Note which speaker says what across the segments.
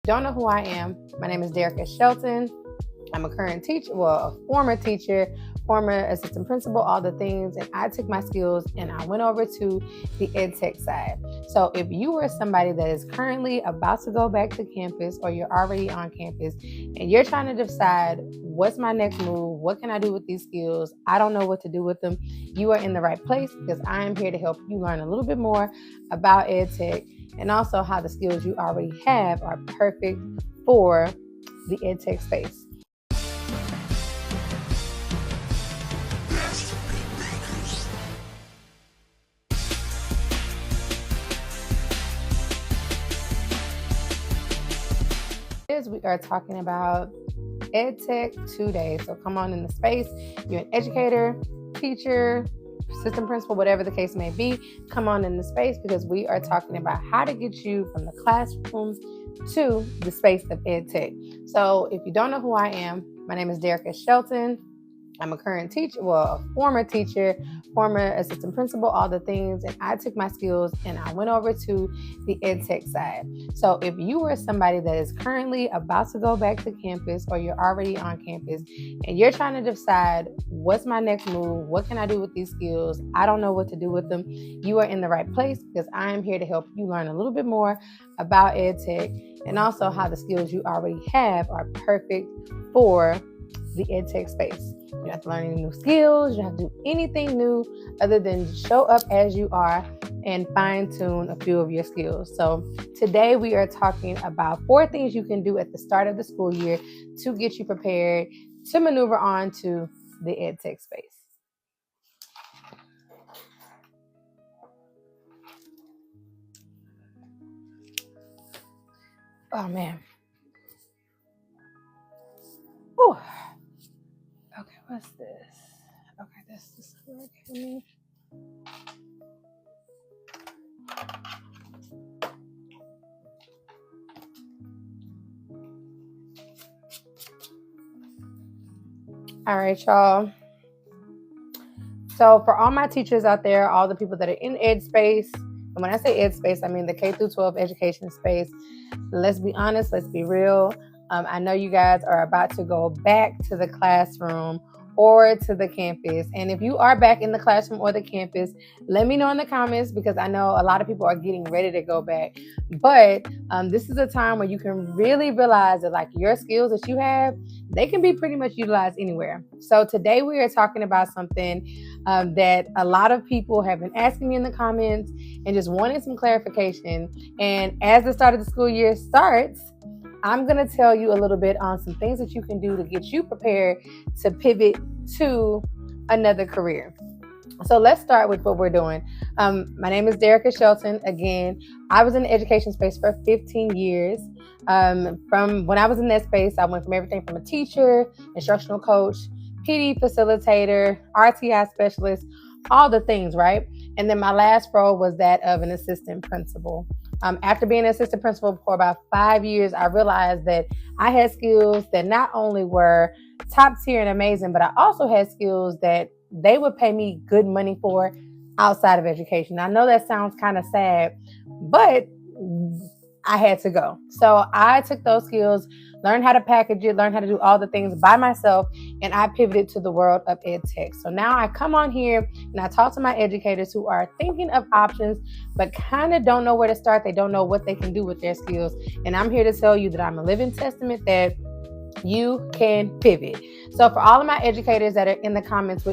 Speaker 1: Don't know who I am. My name is Derek Shelton. I'm a current teacher, a former teacher, former assistant principal, all the things. And I took my skills and I went over to the EdTech side. So if you are somebody that is currently about to go back to campus or you're already on campus and you're trying to decide what's my next move, what can I do with these skills? I don't know what to do with them. You are in the right place because I am here to help you learn a little bit more about EdTech and also how the skills you already have are perfect for the EdTech space. We are talking about EdTech today. So come on in the space. You're an educator, teacher, assistant principal, whatever the case may be. Come on in the space because we are talking about how to get you from the classroom to the space of EdTech. So if you don't know who I am, my name is Derek Shelton. I'm a current teacher, a former teacher, former assistant principal, all the things. And I took my skills and I went over to the EdTech side. So if you are somebody that is currently about to go back to campus or you're already on campus and you're trying to decide what's my next move, what can I do with these skills? I don't know what to do with them. You are in the right place because I am here to help you learn a little bit more about EdTech and also how the skills you already have are perfect for the EdTech space. You don't have to learn any new skills. You don't have to do anything new other than show up as you are and fine-tune a few of your skills. So today we are talking about 4 things you can do at the start of the school year to get you prepared to maneuver on to the EdTech space. Oh, man. Ooh. Okay, what's this? Okay, this is working. All right, y'all. So for all my teachers out there, all the people that are in ed space, and when I say ed space, I mean the K through 12 education space. Let's be honest, let's be real. I know you guys are about to go back to the classroom or to the campus. And if you are back in the classroom or the campus, let me know in the comments because I know a lot of people are getting ready to go back. But this is a time where you can really realize that like your skills that you have, they can be pretty much utilized anywhere. So today we are talking about something that a lot of people have been asking me in the comments and just wanting some clarification. And as the start of the school year starts, I'm going to tell you a little bit on some things that you can do to get you prepared to pivot to another career. So let's start with what we're doing. My name is Derek Shelton. Again, I was in the education space for 15 years. From when I was in that space, I went from everything from a teacher, instructional coach, PD facilitator, RTI specialist, all the things, right? And then my last role was that of an assistant principal. After being an assistant principal for about 5 years, I realized that I had skills that not only were top tier and amazing, but I also had skills that they would pay me good money for outside of education. I know that sounds kind of sad, but I had to go. So I took those skills, learned how to package it, learned how to do all the things by myself, and I pivoted to the world of EdTech. So now I come on here and I talk to my educators who are thinking of options, but kind of don't know where to start. They don't know what they can do with their skills. And I'm here to tell you that I'm a living testament that you can pivot. So for all of my educators that are in the comments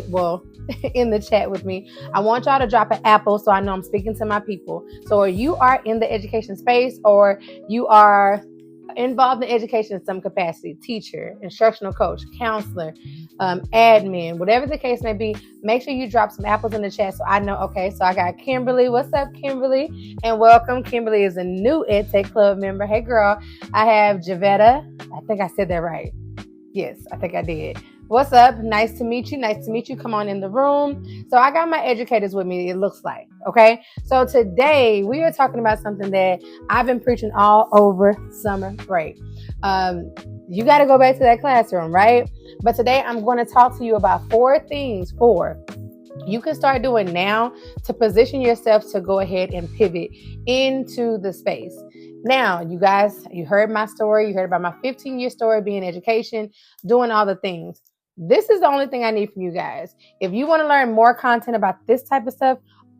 Speaker 1: in the chat with me, I want y'all to drop an apple so I know I'm speaking to my people. So you are in the education space or you are involved in education in some capacity, teacher, instructional coach, counselor, admin, whatever the case may be, make sure you drop some apples in the chat so I know, okay, so I got Kimberly. What's up, Kimberly? And welcome. Kimberly is a new EdTech Club member. Hey, girl. I have Javetta. I think I said that right. Yes, I think I did. What's up? Nice to meet you. Nice to meet you. Come on in the room. So I got my educators with me, it looks like. Okay. So today we are talking about something that I've been preaching all over summer break. You got to go back to that classroom, right? But today I'm going to talk to you about 4 things you can start doing now to position yourself to go ahead and pivot into the space. Now, you guys, you heard my story. You heard about my 15-year story being education, doing all the things. This is the only thing I need from you guys. If you want to learn more content about this type of stuff,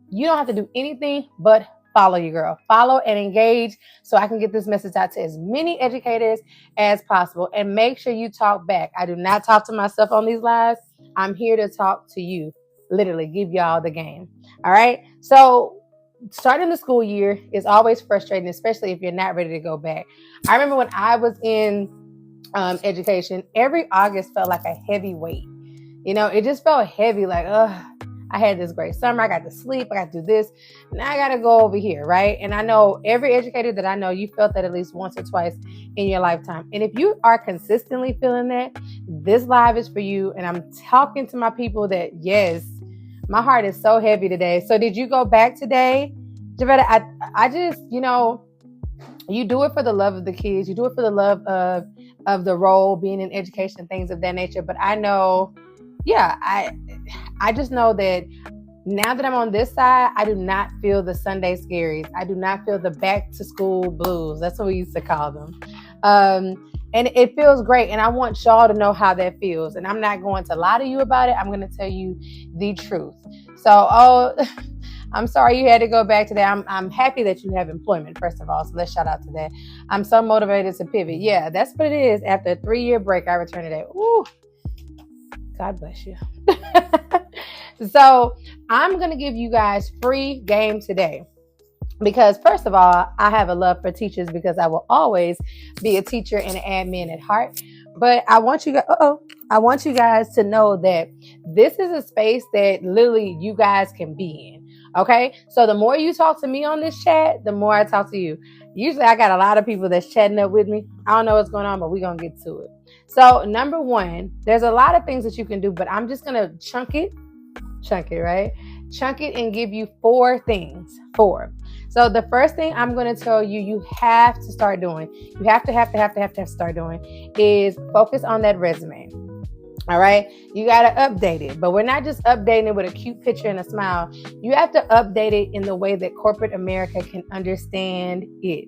Speaker 1: you don't have to do anything but follow your girl. Follow and engage so I can get this message out to as many educators as possible. And make sure you talk back. I do not talk to myself on these lives. I'm here to talk to you. Literally give y'all the game. All right. So starting the school year is always frustrating, especially if you're not ready to go back. I remember when I was in education, every August felt like a heavy weight. You know, it just felt heavy, like, I had this great summer. I got to sleep. I got to do this. Now I got to go over here, right? And I know every educator that I know, you felt that at least once or twice in your lifetime. And if you are consistently feeling that, this live is for you. And I'm talking to my people that, yes, my heart is so heavy today. So did you go back today? Javetta, I just, you know, you do it for the love of the kids. You do it for the love of the role, being in education, things of that nature. But I know, yeah, I just know that now that I'm on this side, I do not feel the Sunday scaries. I do not feel the back to school blues. That's what we used to call them. And it feels great. And I want y'all to know how that feels. And I'm not going to lie to you about it. I'm going to tell you the truth. So, I'm sorry you had to go back to that. I'm happy that you have employment, first of all. So let's shout out to that. I'm so motivated to pivot. Yeah, that's what it is. After a 3-year break, I returned today. Ooh, God bless you. So I'm going to give you guys free game today. Because first of all, I have a love for teachers because I will always be a teacher and an admin at heart. But I want you guys to know that this is a space that literally you guys can be in. Okay, so the more you talk to me on this chat, the more I talk to you. Usually I got a lot of people that's chatting up with me. I don't know what's going on, but we're going to get to it. So number one, there's a lot of things that you can do, but I'm just going to chunk it, right? Chunk it and give you 4 things. 4. So the first thing I'm going to tell you, you have to start doing, you have to start doing is focus on that resume. All right. You got to update it, but we're not just updating it with a cute picture and a smile. You have to update it in the way that corporate America can understand it.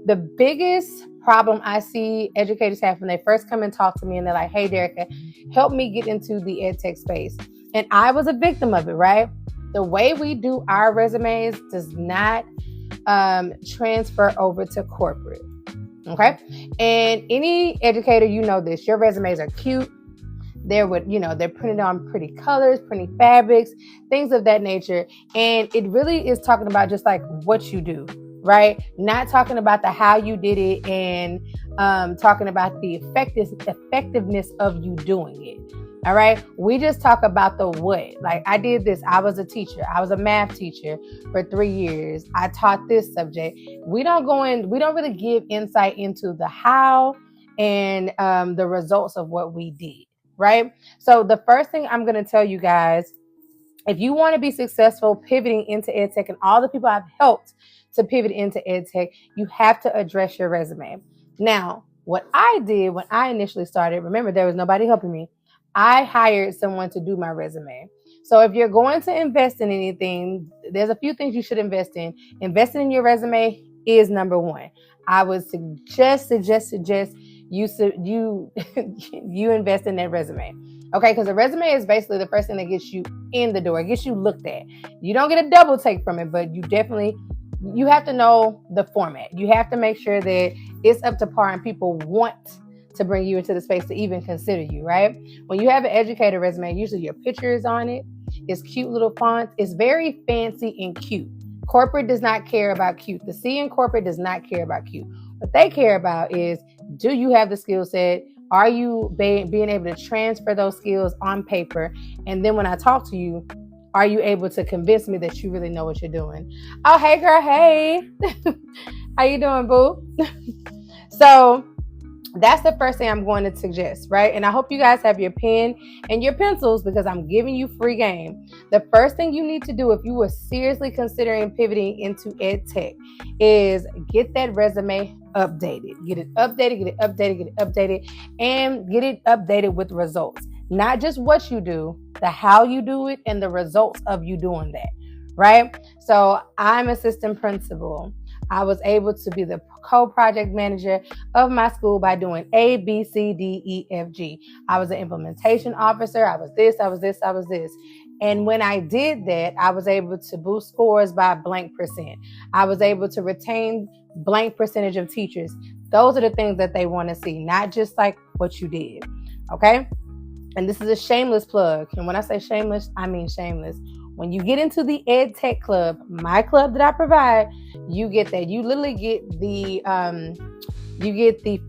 Speaker 1: The biggest problem I see educators have when they first come and talk to me and they're like, hey, Derica, help me get into the EdTech space. And I was a victim of it, right? The way we do our resumes does not transfer over to corporate. Okay. And any educator, you know this, your resumes are cute. They're printed on pretty colors, pretty fabrics, things of that nature. And it really is talking about just like what you do, right? Not talking about the how you did it and talking about the effectiveness of you doing it. All right. We just talk about the what. Like I did this. I was a teacher. I was a math teacher for 3 years. I taught this subject. We don't really give insight into the how and the results of what we did. Right. So the first thing I'm going to tell you guys, if you want to be successful pivoting into EdTech, and all the people I've helped to pivot into EdTech, you have to address your resume. Now, what I did when I initially started, remember, there was nobody helping me. I hired someone to do my resume. So if you're going to invest in anything, there's a few things you should invest in. Investing in your resume is number one. I would suggest you invest in that resume. Okay, because a resume is basically the first thing that gets you in the door. It gets you looked at. You don't get a double take from it, but you have to know the format. You have to make sure that it's up to par and people want to bring you into the space to even consider you, right? When you have an educator resume, usually your picture is on it. It's cute little fonts. It's very fancy and cute. Corporate does not care about cute. The C in corporate does not care about cute. What they care about is, do you have the skill set? Are you being able to transfer those skills on paper? And then when I talk to you, are you able to convince me that you really know what you're doing? Oh, hey girl, hey. How you doing, boo? So that's the first thing I'm going to suggest, right? And I hope you guys have your pen and your pencils because I'm giving you free game. The first thing you need to do if you were seriously considering pivoting into EdTech is get that resume updated. Get it updated, and get it updated with results. Not just what you do, the how you do it, and the results of you doing that, right? So I'm assistant principal. I was able to be the co-project manager of my school by doing A, B, C, D, E, F, G. I was an implementation officer. I was this, I was this, I was this. And when I did that, I was able to boost scores by blank percent. I was able to retain blank percentage of teachers. Those are the things that they want to see, not just like what you did. Okay. And this is a shameless plug. And when I say shameless, I mean shameless. When you get into the EdTech club, my club that I provide, you get that. You literally get the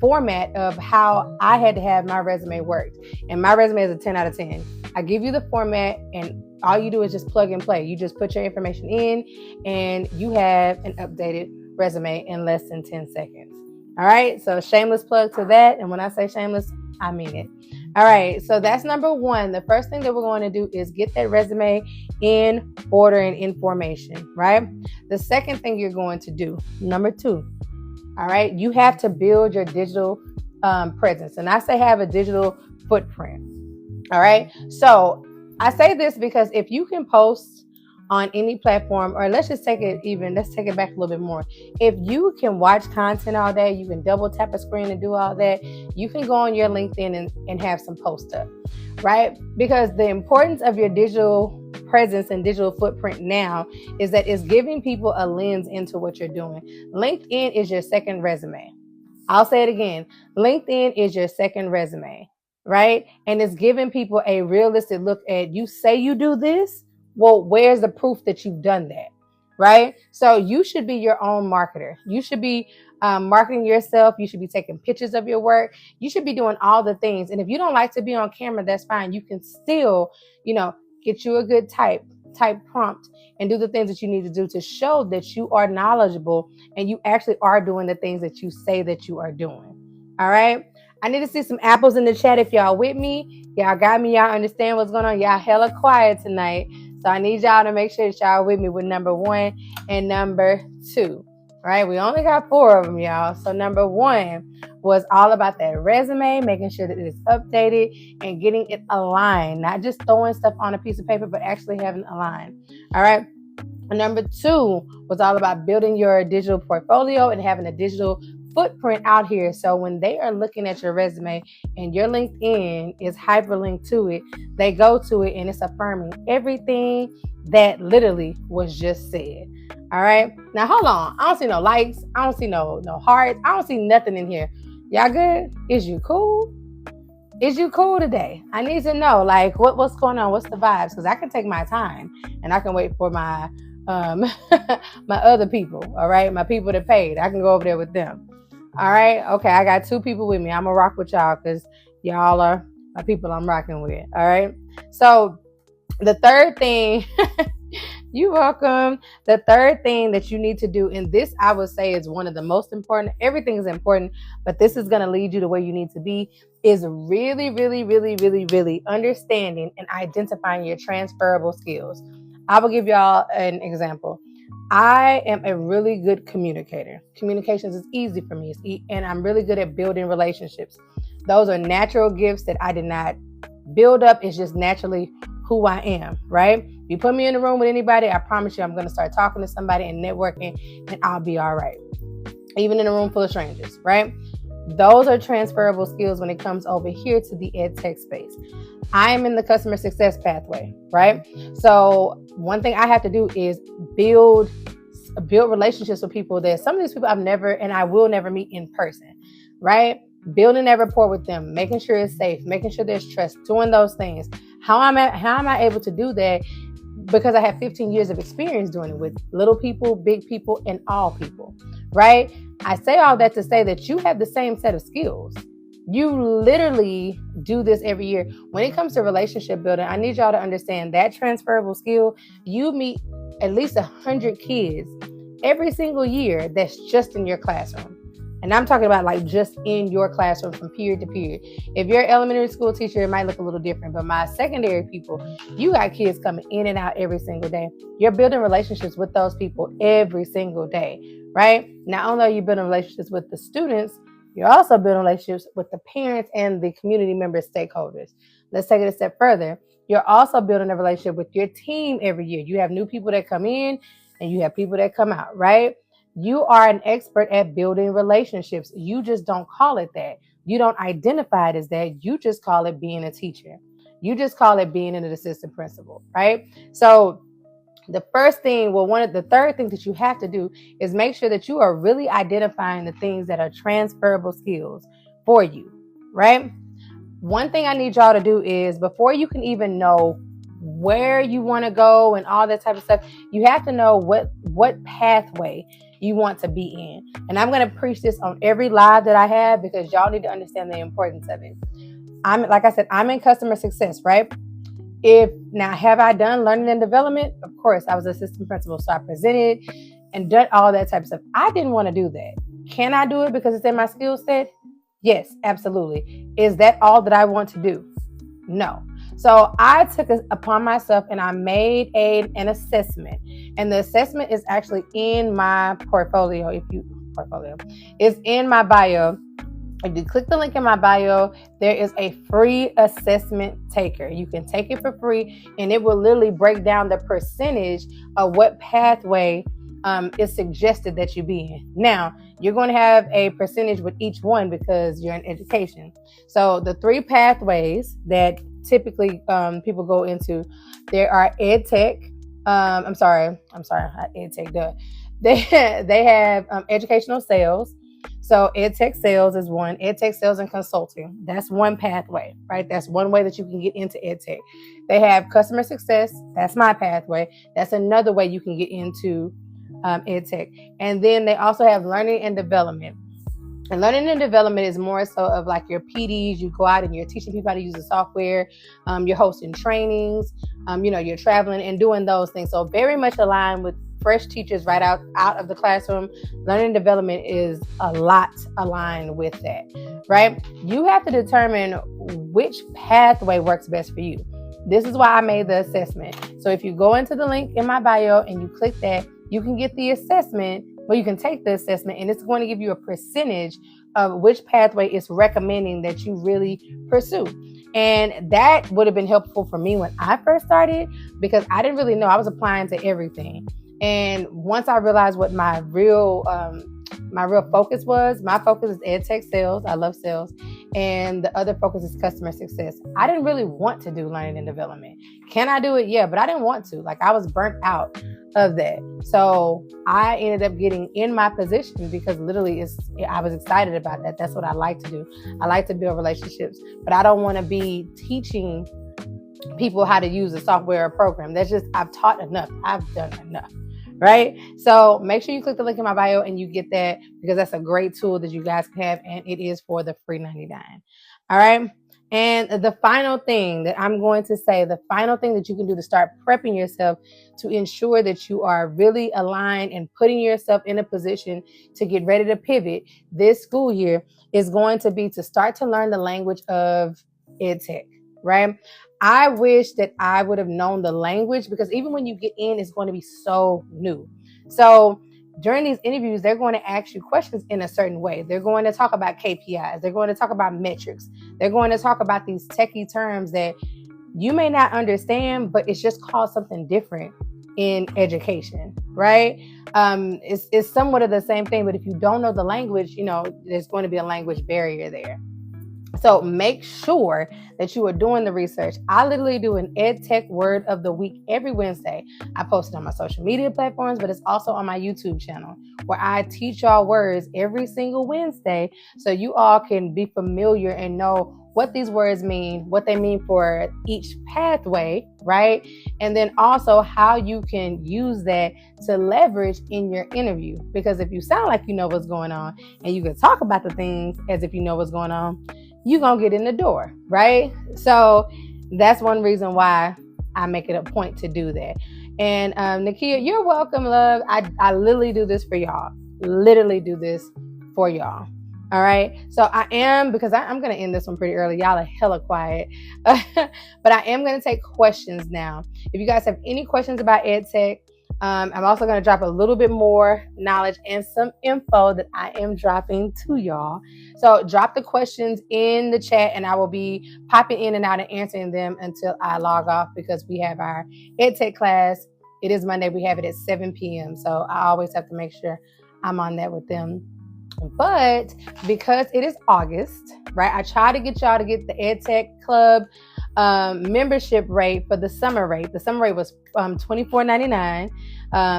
Speaker 1: format of how I had to have my resume worked. And my resume is a 10 out of 10. I give you the format, and all you do is just plug and play. You just put your information in, and you have an updated resume in less than 10 seconds. All right, so shameless plug to that. And when I say shameless, I mean it. All right, so that's number one. The first thing that we're going to do is get that resume in order and in formation, right? The second thing you're going to do, number two, all right, you have to build your digital presence. And I say have a digital footprint. All right, so I say this because if you can post on any platform, or let's take it back a little bit more. If you can watch content all day, you can double tap a screen and do all that, you can go on your LinkedIn and have some posts up, right? Because the importance of your digital presence and digital footprint now is that it's giving people a lens into what you're doing. LinkedIn is your second resume. I'll say it again. LinkedIn is your second resume, right? And it's giving people a realistic look at, you say you do this, well, where's the proof that you've done that, right? So you should be your own marketer. You should be marketing yourself. You should be taking pictures of your work. You should be doing all the things. And if you don't like to be on camera, that's fine. You can still, get you a good type prompt and do the things that you need to do to show that you are knowledgeable and you actually are doing the things that you say that you are doing. All right. I need to see some apples in the chat if y'all with me. Y'all got me. Y'all understand what's going on. Y'all hella quiet tonight. So I need y'all to make sure that y'all with me with number one and number two. All right. We only got 4 of them, y'all. So number one was all about that resume, making sure that it is updated and getting it aligned, not just throwing stuff on a piece of paper, but actually having it aligned. All right. Number 2 was all about building your digital portfolio and having a digital footprint out here. So when they are looking at your resume and your LinkedIn is hyperlinked to it, they go to it and it's affirming everything that literally was just said. All right. Now hold on. I don't see no likes. I don't see no hearts. I don't see nothing in here. Y'all good? Is you cool? Is you cool today? I need to know, like, what's going on? What's the vibes? Because I can take my time and I can wait for my my other people. All right. My people that paid. I can go over there with them. All right. Okay. I got 2 people with me. I'm going to rock with y'all because y'all are my people I'm rocking with. All right. So the third thing, you're welcome. The third thing that you need to do, and this I would say is one of the most important. Everything is important, but this is going to lead you to where you need to be, is really, really, really, really, really understanding and identifying your transferable skills. I will give y'all an example. I am a really good communicator. Communications is easy for me, and I'm really good at building relationships. Those are natural gifts that I did not build up. It's just naturally who I am, right? If you put me in a room with anybody, I promise you I'm going to start talking to somebody and networking, and I'll be all right. Even in a room full of strangers, right? Those are transferable skills when it comes over here to the EdTech space. I am in the customer success pathway, right? So one thing I have to do is build relationships with people that some of these people I've never and I will never meet in person, right? Building that rapport with them, making sure it's safe, making sure there's trust, doing those things. How am I able to do that? Because I have 15 years of experience doing it with little people, big people, and all people, right? I say all that to say that you have the same set of skills. You literally do this every year. When it comes to relationship building, I need y'all to understand that transferable skill. You meet at least 100 kids every single year that's just in your classroom. And I'm talking about like just in your classroom from period to period. If you're an elementary school teacher, it might look a little different. But my secondary people, you got kids coming in and out every single day. You're building relationships with those people every single day, right? Not only are you building relationships with the students, you're also building relationships with the parents and the community members, stakeholders. Let's take it a step further. You're also building a relationship with your team every year. You have new people that come in and you have people that come out, right? You are an expert at building relationships. You just don't call it that. You don't identify it as that. You just call it being a teacher. You just call it being an assistant principal, right? So the first thing, the third thing that you have to do is make sure that you are really identifying the things that are transferable skills for you, right? One thing I need y'all to do is, before you can even know where you want to go and all that type of stuff, you have to know what pathway you want to be in. And I'm going to preach this on every live that I have, because y'all need to understand the importance of it. Like I said, I'm in customer success, right? Have I done learning and development? Of course, I was assistant principal, so I presented and done all that type of stuff. I didn't want to do that. Can I do it because it's in my skill set? Yes, absolutely. Is that all that I want to do? No. So I took it upon myself and I made an assessment. And the assessment is actually in my portfolio. It's in my bio. If you click the link in my bio, there is a free assessment taker. You can take it for free, and it will literally break down the percentage of what pathway is suggested that you be in. Now, you're going to have a percentage with each one because you're in education. So the 3 pathways that typically people go into, there are EdTech. Not EdTech. They have educational sales. So EdTech sales is one. EdTech sales and consulting. That's one pathway, right? That's one way that you can get into EdTech. They have customer success. That's my pathway. That's another way you can get into EdTech. And then they also have learning and development. And learning and development is more so of like your PDs. You go out and you're teaching people how to use the software. You're hosting trainings. You're traveling and doing those things. So very much aligned with fresh teachers right out of the classroom. Learning and development is a lot aligned with that, right? You have to determine which pathway works best for you. This is why I made the assessment. So if you go into the link in my bio and you click that, you can get the assessment, or you can take the assessment, and it's going to give you a percentage of which pathway it's recommending that you really pursue. And that would have been helpful for me when I first started, because I didn't really know. I was applying to everything. And once I realized what my real focus was, my focus is EdTech sales. I love sales. And the other focus is customer success. I didn't really want to do learning and development. Can I do it? Yeah, but I didn't want to. Like, I was burnt out of that. So I ended up getting in my position because literally I was excited about that. That's what I like to do. I like to build relationships, but I don't want to be teaching people how to use a software or program. I've taught enough. I've done enough. Right? So make sure you click the link in my bio and you get that, because that's a great tool that you guys can have, and it is for the free $99. All right. And the final thing that I'm going to say, the final thing that you can do to start prepping yourself to ensure that you are really aligned and putting yourself in a position to get ready to pivot this school year is going to be to start to learn the language of EdTech, right? I wish that I would have known the language, because even when you get in, it's going to be so new. So during these interviews, they're going to ask you questions in a certain way. They're going to talk about KPIs. They're going to talk about metrics. They're going to talk about these techie terms that you may not understand, but it's just called something different in education, right? It's somewhat of the same thing, but if you don't know the language, there's going to be a language barrier there. So make sure that you are doing the research. I literally do an EdTech word of the week every Wednesday. I post it on my social media platforms, but it's also on my YouTube channel, where I teach y'all words every single Wednesday, so you all can be familiar and know what these words mean, what they mean for each pathway, right? And then also how you can use that to leverage in your interview. Because if you sound like you know what's going on and you can talk about the things as if you know what's going on, you're going to get in the door, right? So that's one reason why I make it a point to do that. And Nakia, you're welcome, love. I literally do this for y'all. Literally do this for y'all. All right. So I'm going to end this one pretty early. Y'all are hella quiet. But I am going to take questions now. If you guys have any questions about EdTech, I'm also going to drop a little bit more knowledge and some info that I am dropping to y'all. So drop the questions in the chat, and I will be popping in and out and answering them until I log off, because we have our EdTech class. It is Monday. We have it at 7 p.m. So I always have to make sure I'm on that with them. But because it is August, right, I try to get y'all to get the EdTech Club membership rate for the summer rate. The summer rate was $24.99.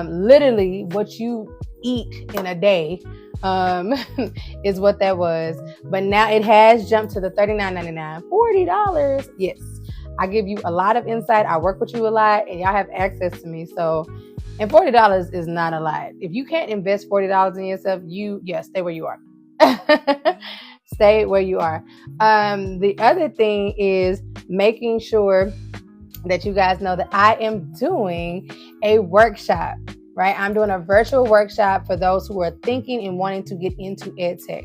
Speaker 1: Literally what you eat in a day is what that was. But now it has jumped to the $39.99. $40. Yes. I give you a lot of insight. I work with you a lot and y'all have access to me. So, and $40 is not a lot. If you can't invest $40 in yourself, stay where you are. Stay where you are. The other thing is making sure that you guys know that I am doing a workshop, right? I'm doing a virtual workshop for those who are thinking and wanting to get into EdTech.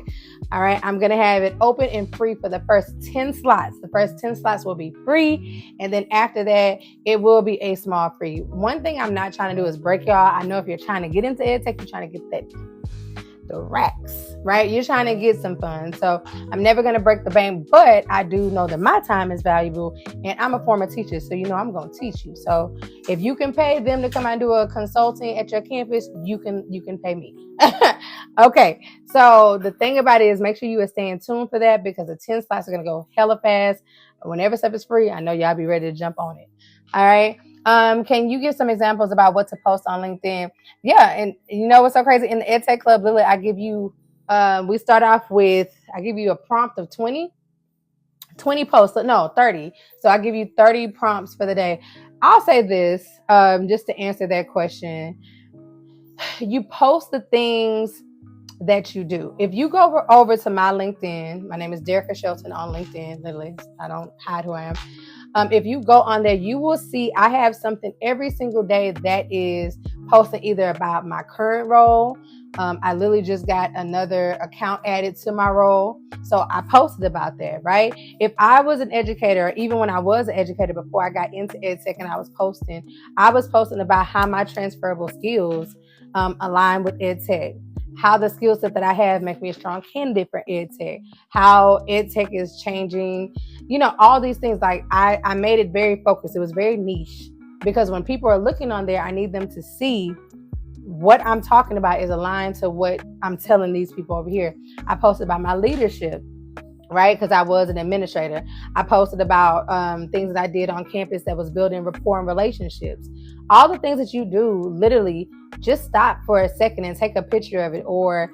Speaker 1: All right, I'm going to have it open and free for the first 10 slots. The first 10 slots will be free. And then after that, it will be a small free. One thing I'm not trying to do is break y'all. I know if you're trying to get into EdTech, you're trying to get the racks, right? You're trying to get some fun. So I'm never going to break the bank, but I do know that my time is valuable and I'm a former teacher. So, I'm going to teach you. So if you can pay them to come and do a consulting at your campus, you can pay me. Okay. So the thing about it is make sure you are staying tuned for that because the 10 slots are going to go hella fast. Whenever stuff is free, I know y'all be ready to jump on it. All right. Can you give some examples about what to post on LinkedIn? Yeah. And you know what's so crazy? In the EdTech Club, Lily, I give you, we start off with, I give you a prompt of 20 posts, no, 30. So I give you 30 prompts for the day. I'll say this, just to answer that question. You post the things that you do. If you go over to my LinkedIn, my name is Derica Shelton on LinkedIn, literally, I don't hide who I am. If you go on there, you will see I have something every single day that is posting either about my current role. I literally just got another account added to my role. So I posted about that, right? If I was an educator, or even when I was an educator before I got into EdTech and I was posting about how my transferable skills align with EdTech. How the skill set that I have make me a strong candidate for EdTech, how EdTech is changing, all these things. Like I made it very focused. It was very niche because when people are looking on there, I need them to see what I'm talking about is aligned to what I'm telling these people over here. I posted about my leadership, right? Because I was an administrator. I posted about things that I did on campus that was building rapport and relationships. All the things that you do, literally, just stop for a second and take a picture of it or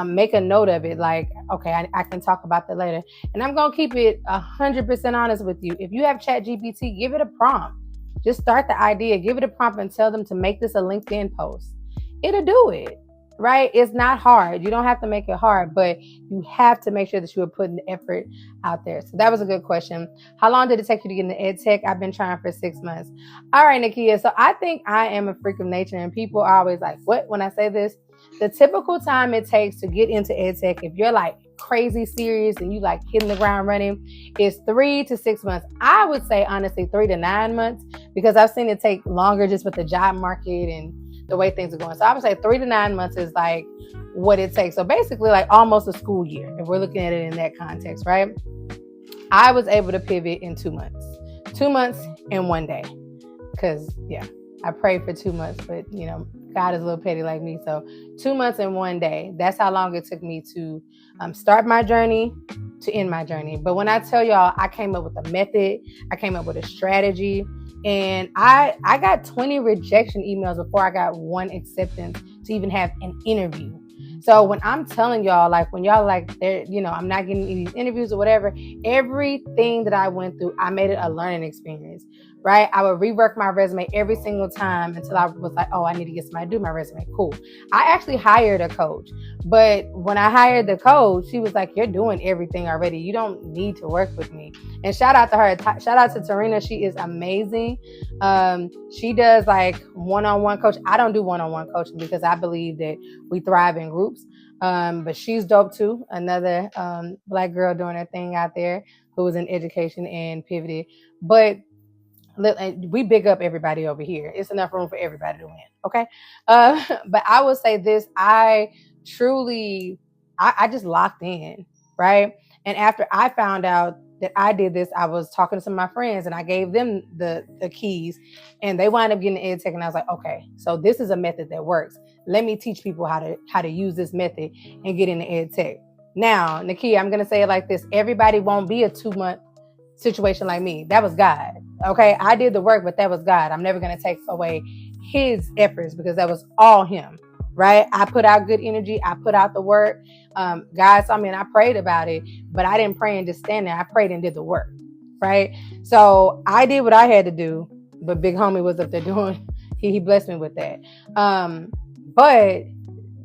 Speaker 1: make a note of it. Like, okay, I can talk about that later. And I'm going to keep it 100% honest with you. If you have ChatGPT, give it a prompt. Just start the idea, give it a prompt and tell them to make this a LinkedIn post. It'll do it. Right? It's not hard. You don't have to make it hard, but you have to make sure that you are putting the effort out there. So that was a good question. How long did it take you to get into EdTech? I've been trying for 6 months. All right, Nakia. So I think I am a freak of nature and people are always like, what? When I say this, the typical time it takes to get into EdTech, if you're like crazy serious and you like hitting the ground running, is 3 to 6 months. I would say honestly 3 to 9 months because I've seen it take longer just with the job market and the way things are going. So I would say 3 to 9 months is like what it takes. So basically like almost a school year, if we're looking at it in that context, right? I was able to pivot in 2 months. 2 months and 1 day. Because, I prayed for 2 months, but, God is a little petty like me. So 2 months and 1 day. That's how long it took me to start my journey to end my journey. But when I tell y'all, I came up with a method. I came up with a strategy. And I got 20 rejection emails before I got 1 acceptance to even have an interview. So when I'm telling y'all, like when y'all like, I'm not getting these interviews or whatever, everything that I went through, I made it a learning experience, right? I would rework my resume every single time until I was like, oh, I need to get somebody to do my resume. Cool. I actually hired a coach, but when I hired the coach, she was like, you're doing everything already. You don't need to work with me. And shout out to her. Shout out to Tarina. She is amazing. She does like one-on-one coach. I don't do one-on-one coaching because I believe that we thrive in groups. But she's dope too. Another Black girl doing her thing out there who was in education and pivoted. But we big up everybody over here. It's enough room for everybody to win. Okay. But I will say this, I truly, I just locked in. Right. And after I found out that I did this, I was talking to some of my friends and I gave them the keys and they wound up getting EdTech. And I was like, okay, so this is a method that works. Let me teach people how to use this method and get into EdTech. Now, Nakia, I'm going to say it like this. Everybody won't be a 2-month situation like me. That was God. Okay. I did the work, but that was God. I'm never going to take away his efforts because that was all him. Right. I put out good energy. I put out the work. God saw me and I prayed about it, but I didn't pray and just stand there. I prayed and did the work. Right. So I did what I had to do, but big homie was up there doing, he blessed me with that. But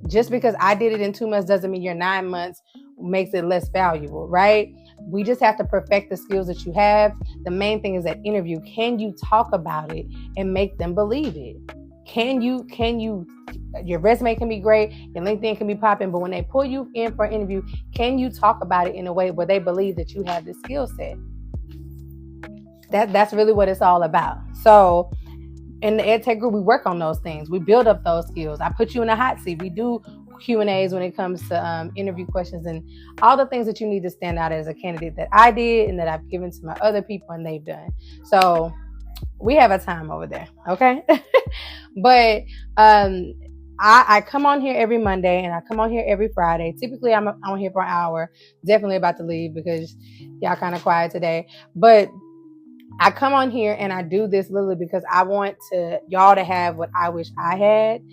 Speaker 1: just because I did it in 2 months doesn't mean your 9 months makes it less valuable. Right. We just have to perfect the skills that you have. The main thing is that interview. Can you talk about it and make them believe it? Can you, your resume can be great, your LinkedIn can be popping, but when they pull you in for an interview, can you talk about it in a way where they believe that you have the skill set? That's really what it's all about. So in the EdTech group, we work on those things. We build up those skills. I put you in a hot seat. We do Q&As when it comes to interview questions and all the things that you need to stand out as a candidate that I did and that I've given to my other people and they've done. So we have a time over there. Okay. But I come on here every Monday and I come on here every Friday. Typically I'm on here for an hour. Definitely about to leave because y'all kind of quiet today. But I come on here and I do this literally because I want y'all to have what I wish I had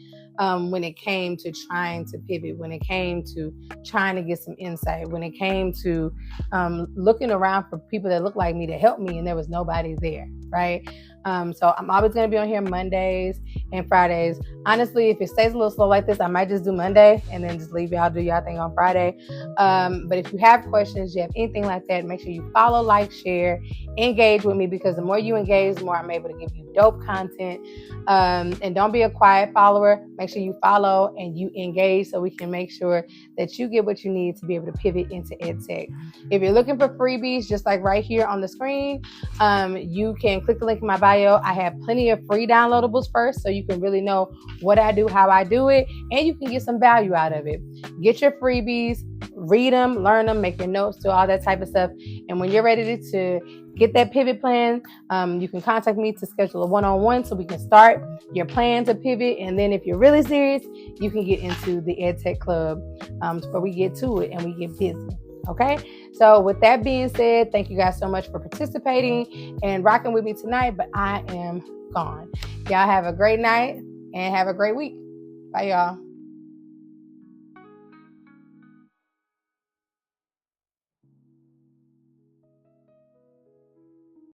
Speaker 1: when it came to trying to pivot, when it came to trying to get some insight, when it came to looking around for people that look like me to help me and there was nobody there, right? So I'm always going to be on here Mondays and Fridays. Honestly, if it stays a little slow like this, I might just do Monday and then just leave y'all do y'all thing on Friday. But if you have questions, you have anything like that, make sure you follow, like, share, engage with me because the more you engage, the more I'm able to give you dope content. And don't be a quiet follower. Make sure you follow and you engage so we can make sure that you get what you need to be able to pivot into EdTech. If you're looking for freebies, just like right here on the screen, you can click the link in my bio. I have plenty of free downloadables first so you can really know what I do, how I do it, and you can get some value out of it. Get your freebies, read them, learn them, make your notes, do all that type of stuff. And when you're ready to get that pivot plan, you can contact me to schedule a one-on-one so we can start your plan to pivot. And then if you're really serious, you can get into the EdTech Club where we get to it and we get busy. Okay, so with that being said, thank you guys so much for participating and rocking with me tonight, but I am gone. Y'all have a great night and have a great week. Bye, y'all.